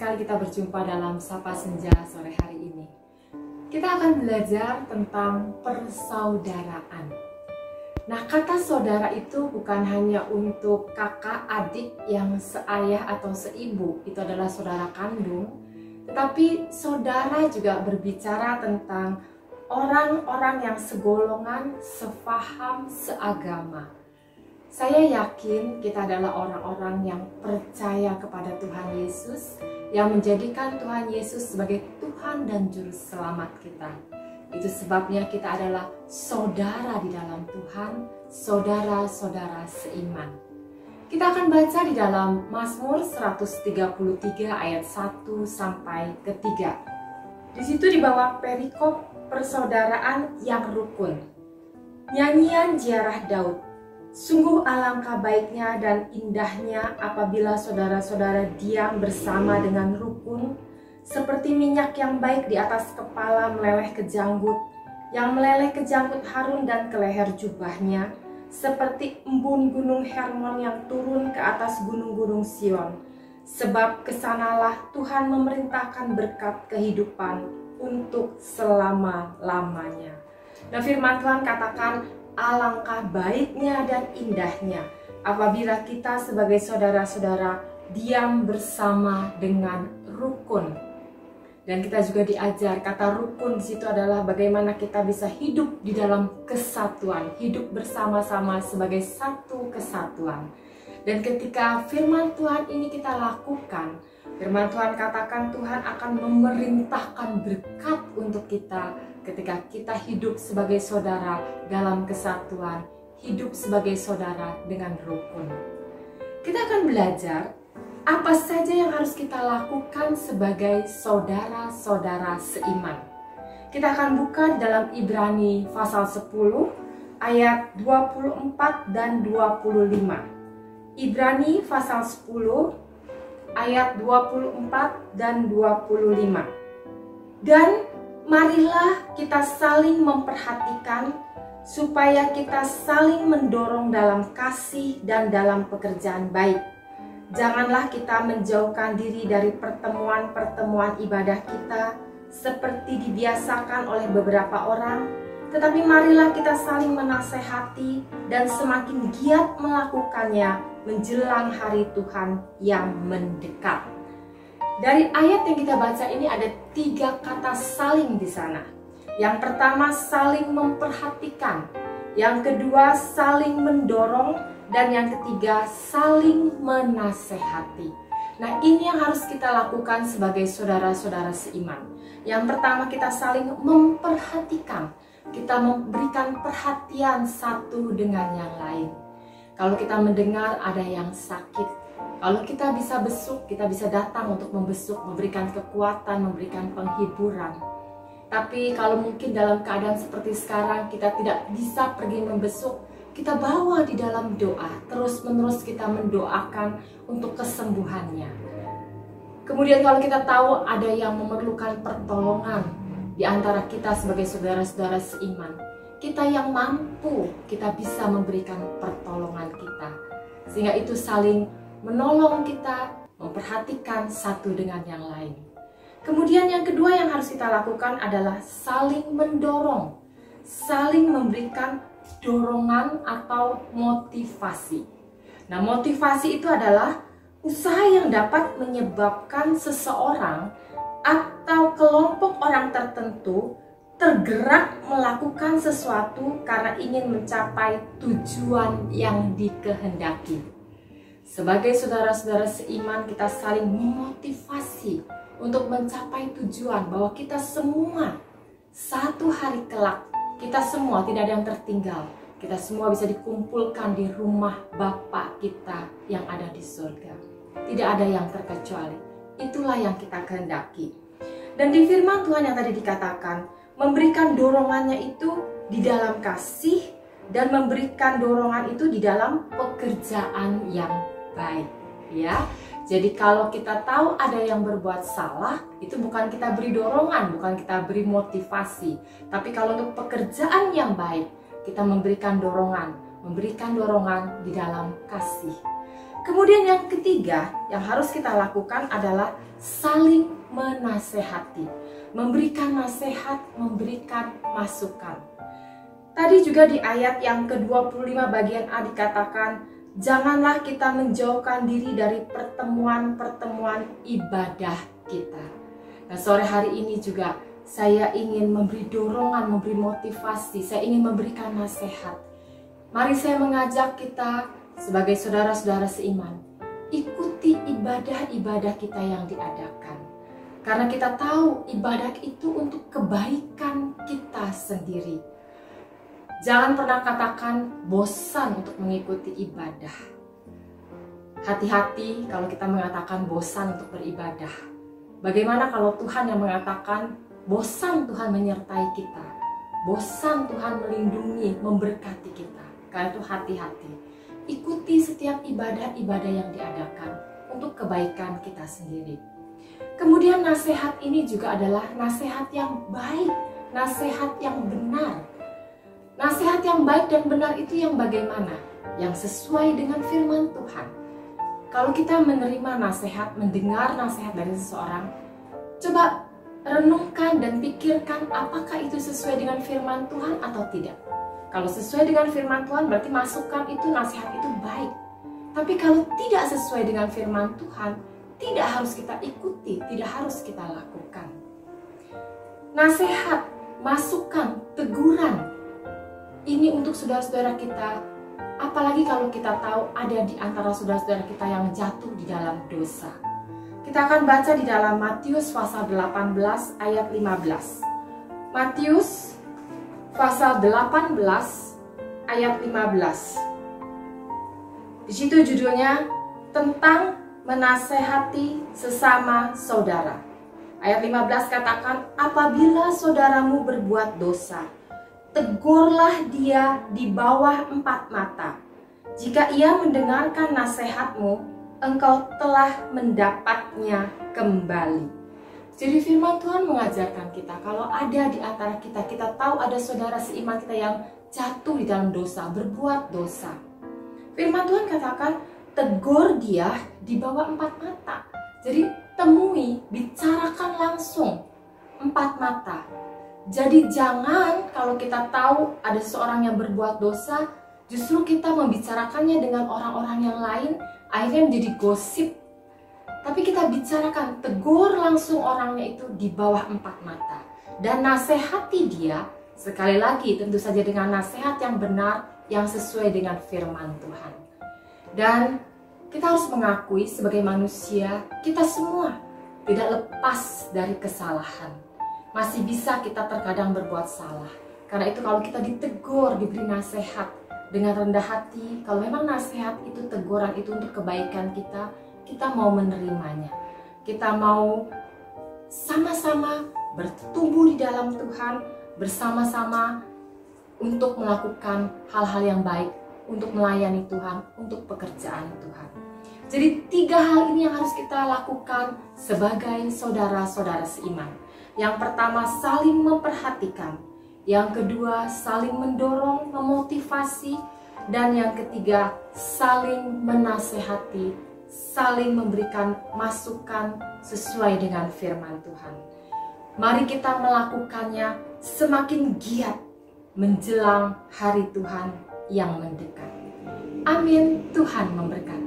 sekali kita berjumpa dalam Sapa Senja sore hari ini. Kita akan belajar tentang persaudaraan. Nah, kata saudara itu bukan hanya untuk kakak adik yang seayah atau seibu, itu adalah saudara kandung. Tetapi saudara juga berbicara tentang orang-orang yang segolongan, sefaham, seagama. Saya yakin kita adalah orang-orang yang percaya kepada Tuhan Yesus, yang menjadikan Tuhan Yesus sebagai Tuhan dan Juru Selamat kita. Itu sebabnya kita adalah saudara di dalam Tuhan, saudara-saudara seiman. Kita akan baca di dalam Mazmur 133 ayat 1 sampai ke 3. Di situ di bawah perikop persaudaraan yang rukun. Nyanyian ziarah Daud. Sungguh alangkah baiknya dan indahnya apabila saudara-saudara diam bersama dengan rukun, seperti minyak yang baik di atas kepala meleleh ke janggut, yang meleleh ke janggut Harun dan ke leher jubahnya, seperti embun gunung Hermon yang turun ke atas gunung-gunung Sion. Sebab kesanalah Tuhan memerintahkan berkat kehidupan untuk selama-lamanya. Nah, firman Tuhan katakan, alangkah baiknya dan indahnya apabila kita sebagai saudara-saudara diam bersama dengan rukun. Dan kita juga diajar kata rukun di situ adalah bagaimana kita bisa hidup di dalam kesatuan, hidup bersama-sama sebagai satu kesatuan. Dan ketika firman Tuhan ini kita lakukan, firman Tuhan katakan Tuhan akan memerintahkan berkat untuk kita ketika kita hidup sebagai saudara dalam kesatuan, hidup sebagai saudara dengan rukun. Kita akan belajar apa saja yang harus kita lakukan sebagai saudara-saudara seiman. Kita akan buka dalam Ibrani pasal 10 ayat 24 dan 25. Ibrani pasal 10 ayat 24 dan 25. Dan marilah kita saling memperhatikan supaya kita saling mendorong dalam kasih dan dalam pekerjaan baik. Janganlah kita menjauhkan diri dari pertemuan-pertemuan ibadah kita seperti dibiasakan oleh beberapa orang, tetapi marilah kita saling menasehati dan semakin giat melakukannya menjelang hari Tuhan yang mendekat. Dari ayat yang kita baca ini ada 3 kata saling di sana. Yang pertama saling memperhatikan, yang kedua saling mendorong, dan yang ketiga saling menasehati. Nah, ini yang harus kita lakukan sebagai saudara-saudara seiman. Yang pertama kita saling memperhatikan, kita memberikan perhatian satu dengan yang lain. Kalau kita mendengar ada yang sakit, kalau kita bisa besuk, kita bisa datang untuk membesuk, memberikan kekuatan, memberikan penghiburan. Tapi kalau mungkin dalam keadaan seperti sekarang kita tidak bisa pergi membesuk, kita bawa di dalam doa, terus-menerus kita mendoakan untuk kesembuhannya. Kemudian kalau kita tahu ada yang memerlukan pertolongan di antara kita sebagai saudara-saudara seiman, kita yang mampu, kita bisa memberikan pertolongan kita. Sehingga itu saling menolong kita, memperhatikan satu dengan yang lain. Kemudian yang kedua yang harus kita lakukan adalah saling mendorong, saling memberikan dorongan atau motivasi. Nah, motivasi itu adalah usaha yang dapat menyebabkan seseorang atau kelompok orang tertentu tergerak melakukan sesuatu karena ingin mencapai tujuan yang dikehendaki. Sebagai saudara-saudara seiman, kita saling memotivasi untuk mencapai tujuan bahwa kita semua satu hari kelak, kita semua tidak ada yang tertinggal. Kita semua bisa dikumpulkan di rumah Bapa kita yang ada di surga. Tidak ada yang terkecuali. Itulah yang kita kehendaki. Dan di firman Tuhan yang tadi dikatakan, memberikan dorongannya itu di dalam kasih dan memberikan dorongan itu di dalam pekerjaan yang baik, ya. Jadi kalau kita tahu ada yang berbuat salah, itu bukan kita beri dorongan, bukan kita beri motivasi. Tapi kalau untuk pekerjaan yang baik, kita memberikan dorongan di dalam kasih. Kemudian yang ketiga yang harus kita lakukan adalah saling menasehati. Memberikan nasihat, memberikan masukan. Tadi juga di ayat yang ke-25 bagian A dikatakan, janganlah kita menjauhkan diri dari pertemuan-pertemuan ibadah kita. Nah, sore hari ini juga saya ingin memberi dorongan, memberi motivasi, saya ingin memberikan nasihat. Mari saya mengajak kita sebagai saudara-saudara seiman, ikuti ibadah-ibadah kita yang diadakan. Karena kita tahu ibadah itu untuk kebaikan kita sendiri. Jangan pernah katakan bosan untuk mengikuti ibadah. Hati-hati kalau kita mengatakan bosan untuk beribadah. Bagaimana kalau Tuhan yang mengatakan bosan Tuhan menyertai kita, bosan Tuhan melindungi, memberkati kita. Karena itu hati-hati. Ikuti setiap ibadah-ibadah yang diadakan untuk kebaikan kita sendiri. Kemudian nasihat ini juga adalah nasihat yang baik, nasihat yang benar. Nasihat yang baik dan benar itu yang bagaimana? Yang sesuai dengan firman Tuhan. Kalau kita menerima nasihat, mendengar nasihat dari seseorang, coba renungkan dan pikirkan apakah itu sesuai dengan firman Tuhan atau tidak. Kalau sesuai dengan firman Tuhan berarti masukan itu, nasihat itu baik. Tapi kalau tidak sesuai dengan firman Tuhan, tidak harus kita ikuti, tidak harus kita lakukan. Nasihat, masukan, teguran, ini untuk saudara-saudara kita, apalagi kalau kita tahu ada di antara saudara-saudara kita yang jatuh di dalam dosa. Kita akan baca di dalam Matius pasal 18 ayat 15. Matius pasal 18 ayat 15. Di situ judulnya tentang menasehati sesama saudara. Ayat 15 katakan, apabila saudaramu berbuat dosa, tegurlah dia di bawah 4 mata. Jika ia mendengarkan nasihatmu, engkau telah mendapatnya kembali. Jadi firman Tuhan mengajarkan kita, kalau ada di antara kita, kita tahu ada saudara seiman kita yang jatuh di dalam dosa, berbuat dosa. Firman Tuhan katakan, tegur dia di bawah 4 mata. Jadi temui, bicarakan langsung 4 mata. Jadi jangan kalau kita tahu ada seorang yang berbuat dosa, justru kita membicarakannya dengan orang-orang yang lain, akhirnya menjadi gosip. Tapi kita bicarakan, tegur langsung orangnya itu di bawah 4 mata. Dan nasihati dia, sekali lagi tentu saja dengan nasihat yang benar, yang sesuai dengan firman Tuhan. Dan kita harus mengakui sebagai manusia, kita semua tidak lepas dari kesalahan. Masih bisa kita terkadang berbuat salah. Karena itu kalau kita ditegur, diberi nasihat dengan rendah hati, kalau memang nasihat itu, teguran itu untuk kebaikan kita, kita mau menerimanya. Kita mau sama-sama bertumbuh di dalam Tuhan, bersama-sama untuk melakukan hal-hal yang baik, untuk melayani Tuhan, untuk pekerjaan Tuhan. Jadi 3 hal ini yang harus kita lakukan sebagai saudara-saudara seiman. Yang pertama, saling memperhatikan. Yang kedua, saling mendorong, memotivasi. Dan yang ketiga, saling menasehati, saling memberikan masukan sesuai dengan firman Tuhan. Mari kita melakukannya semakin giat menjelang hari Tuhan yang mendekat. Amin. Tuhan memberkati.